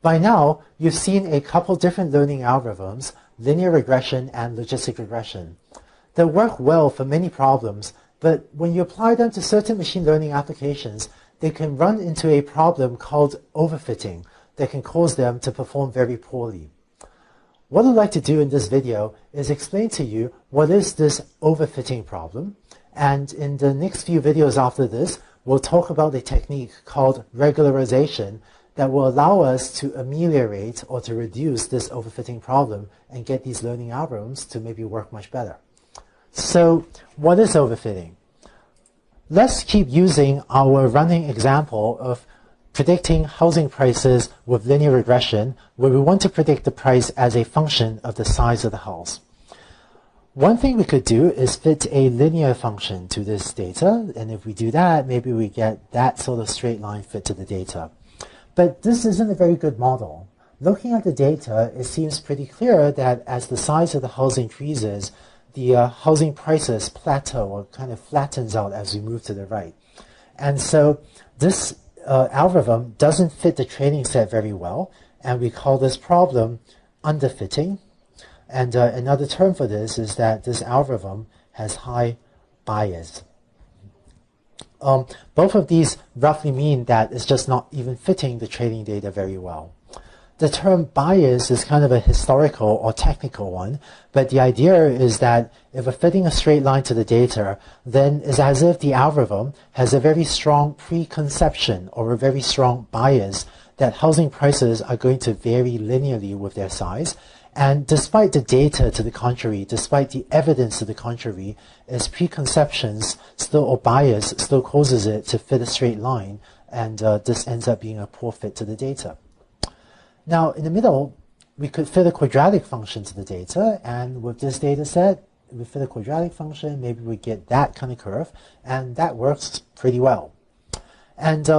By now, you've seen a couple different learning algorithms, linear regression and logistic regression. They work well for many problems, but when you apply them to certain machine learning applications, they can run into a problem called overfitting that can cause them to perform very poorly. What I'd like to do in this video is explain to you what is this overfitting problem, and in the next few videos after this, we'll talk about a technique called regularization that will allow us to ameliorate or to reduce this overfitting problem and get these learning algorithms to maybe work much better. So what is overfitting? Let's keep using our running example of predicting housing prices with linear regression, where we want to predict the price as a function of the size of the house. One thing we could do is fit a linear function to this data, and if we do that, maybe we get that sort of straight line fit to the data. But this isn't a very good model. Looking at the data, it seems pretty clear that as the size of the house increases, the housing prices plateau or kind of flattens out as we move to the right. And so this algorithm doesn't fit the training set very well, and we call this problem underfitting. And another term for this is that this algorithm has high bias. Both of these roughly mean that it's just not even fitting the training data very well. The term bias is kind of a historical or technical one, but the idea is that if we're fitting a straight line to the data, then it's as if the algorithm has a very strong preconception or a very strong bias that housing prices are going to vary linearly with their size. And despite the data to the contrary, despite the evidence to the contrary, its preconceptions still, or bias still causes it to fit a straight line, and this ends up being a poor fit to the data. Now, in the middle, we could fit a quadratic function to the data, and with this data set, we fit a quadratic function, maybe we get that kind of curve, and that works pretty well. And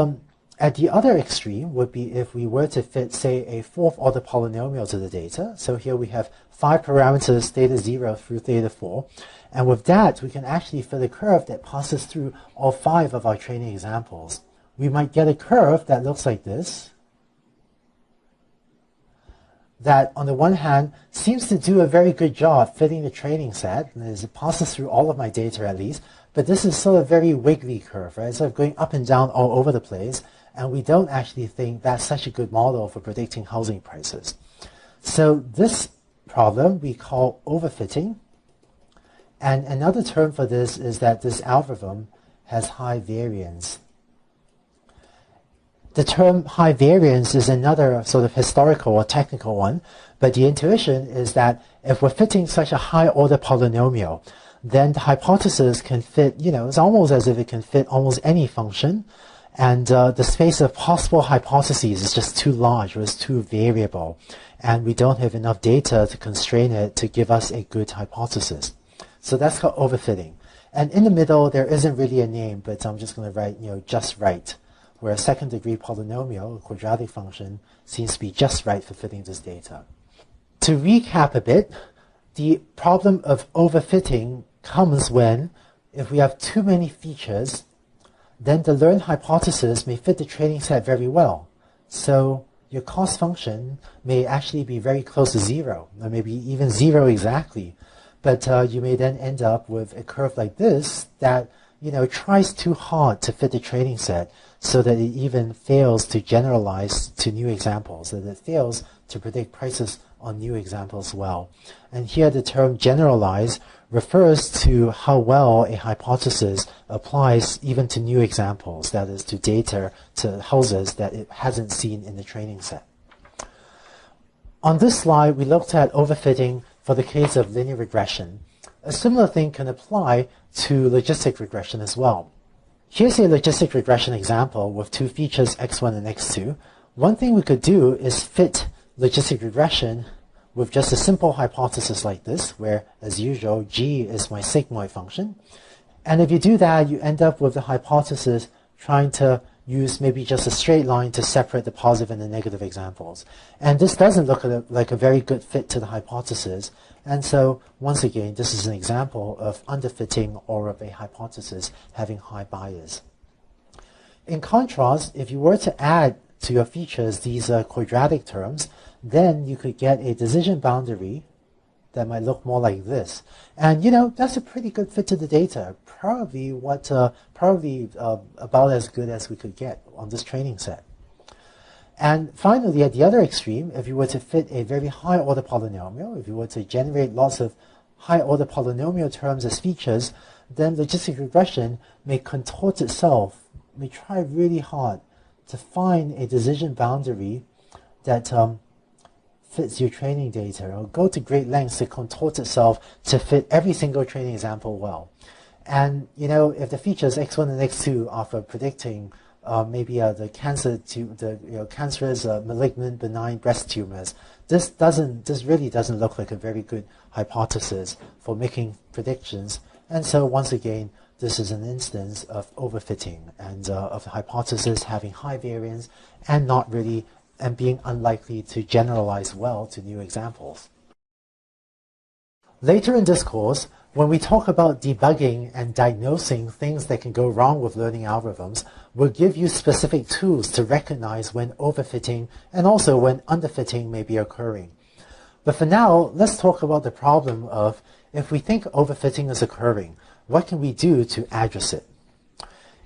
at the other extreme would be if we were to fit, say, a fourth order polynomial to the data. So here we have 5 parameters, theta 0 through theta 4. And with that, we can actually fit a curve that passes through all 5 of our training examples. We might get a curve that looks like this, that on the one hand seems to do a very good job fitting the training set, and it passes through all of my data at least, but this is sort of a very wiggly curve, right? Sort of going up and down all over the place. And we don't actually think that's such a good model for predicting housing prices. So this problem we call overfitting. And another term for this is that this algorithm has high variance. The term high variance is another sort of historical or technical one, but the intuition is that if we're fitting such a high order polynomial, then the hypothesis can fit, it's almost as if it can fit almost any function. And the space of possible hypotheses is just too large, or it's too variable, and we don't have enough data to constrain it to give us a good hypothesis. So that's called overfitting. And in the middle, there isn't really a name, but I'm just going to write, just right, where a second degree polynomial, a quadratic function, seems to be just right for fitting this data. To recap a bit, the problem of overfitting comes when, if we have too many features, then the learned hypothesis may fit the training set very well. So your cost function may actually be very close to 0, or maybe even 0 exactly. But you may then end up with a curve like this that tries too hard to fit the training set, so that it even fails to generalize to new examples, that it fails to predict prices on new examples well. And here the term generalize refers to how well a hypothesis applies even to new examples, that is, to data, to houses that it hasn't seen in the training set. On this slide, we looked at overfitting for the case of linear regression. A similar thing can apply to logistic regression as well. Here's a logistic regression example with 2 features, x1 and x2. One thing we could do is fit logistic regression with just a simple hypothesis like this, where, as usual, g is my sigmoid function. And if you do that, you end up with the hypothesis trying to use maybe just a straight line to separate the positive and the negative examples. And this doesn't look like a very good fit to the hypothesis. And so, once again, this is an example of underfitting or of a hypothesis having high bias. In contrast, if you were to add to your features these quadratic terms, then you could get a decision boundary that might look more like this. And that's a pretty good fit to the data. Probably about as good as we could get on this training set. And finally, at the other extreme, if you were to fit a very high order polynomial, if you were to generate lots of high order polynomial terms as features, then logistic regression may contort itself, may try really hard to find a decision boundary that fits your training data, or go to great lengths to contort itself to fit every single training example well. And if the features x1 and x2 are for predicting maybe the cancerous, malignant, benign breast tumors, this really doesn't look like a very good hypothesis for making predictions. And so once again, this is an instance of overfitting and of the hypothesis having high variance and being unlikely to generalize well to new examples. Later in this course, when we talk about debugging and diagnosing things that can go wrong with learning algorithms, we'll give you specific tools to recognize when overfitting and also when underfitting may be occurring. But for now, let's talk about the problem of, if we think overfitting is occurring, what can we do to address it?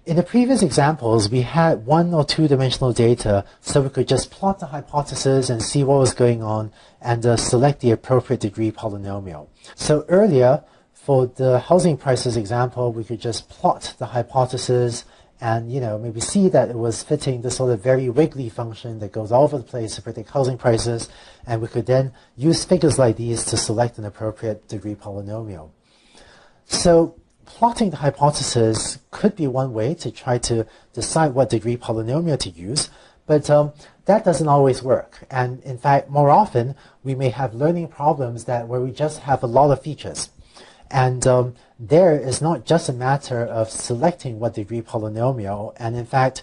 In the previous examples, we had 1 or 2-dimensional data, so we could just plot the hypothesis and see what was going on and select the appropriate degree polynomial. So earlier, for the housing prices example, we could just plot the hypothesis and maybe see that it was fitting the sort of very wiggly function that goes all over the place to predict housing prices, and we could then use figures like these to select an appropriate degree polynomial. So plotting the hypothesis could be one way to try to decide what degree polynomial to use, but that doesn't always work. And in fact, more often, we may have learning problems where we just have a lot of features. And there is not just a matter of selecting what degree polynomial, and in fact,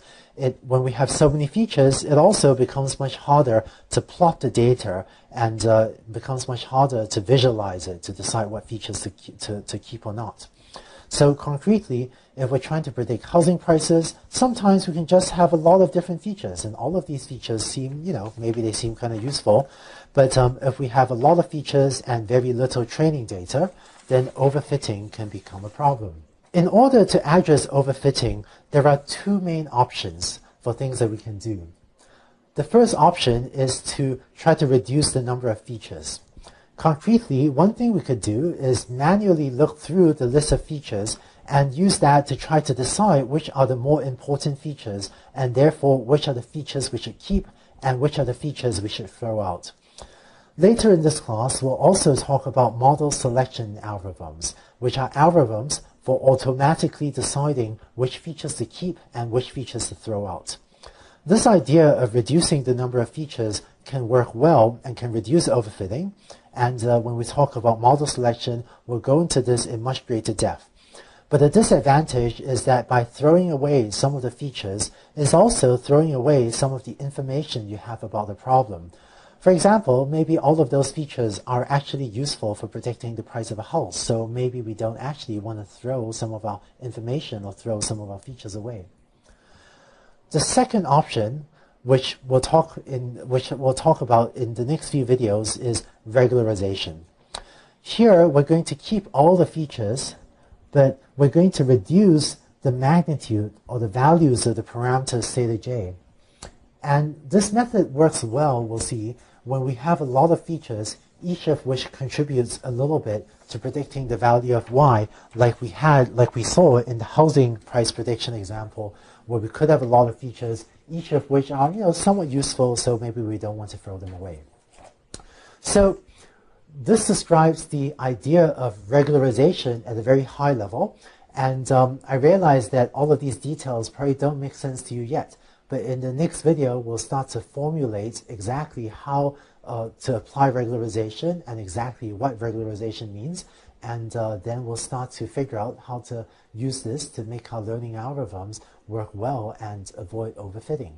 when we have so many features, it also becomes much harder to plot the data and becomes much harder to visualize it, to decide what features to keep or not. So concretely, if we're trying to predict housing prices, sometimes we can just have a lot of different features, and all of these features seem, maybe they seem kind of useful. But if we have a lot of features and very little training data, then overfitting can become a problem. In order to address overfitting, there are 2 main options for things that we can do. The first option is to try to reduce the number of features. Concretely, one thing we could do is manually look through the list of features and use that to try to decide which are the more important features, and therefore which are the features we should keep and which are the features we should throw out. Later in this class, we'll also talk about model selection algorithms, which are algorithms for automatically deciding which features to keep and which features to throw out. This idea of reducing the number of features can work well and can reduce overfitting. And when we talk about model selection, we'll go into this in much greater depth. But the disadvantage is that by throwing away some of the features is also throwing away some of the information you have about the problem. For example, maybe all of those features are actually useful for predicting the price of a house, so maybe we don't actually want to throw some of our information or throw some of our features away. The second option, which we'll talk about in the next few videos, is regularization. Here, we're going to keep all the features, but we're going to reduce the magnitude or the values of the parameters theta j. And this method works well, we'll see, when we have a lot of features, each of which contributes a little bit to predicting the value of y, like we saw in the housing price prediction example, where we could have a lot of features, each of which are somewhat useful, so maybe we don't want to throw them away. So this describes the idea of regularization at a very high level, and I realize that all of these details probably don't make sense to you yet. But in the next video, we'll start to formulate exactly how to apply regularization and exactly what regularization means. And then we'll start to figure out how to use this to make our learning algorithms work well and avoid overfitting.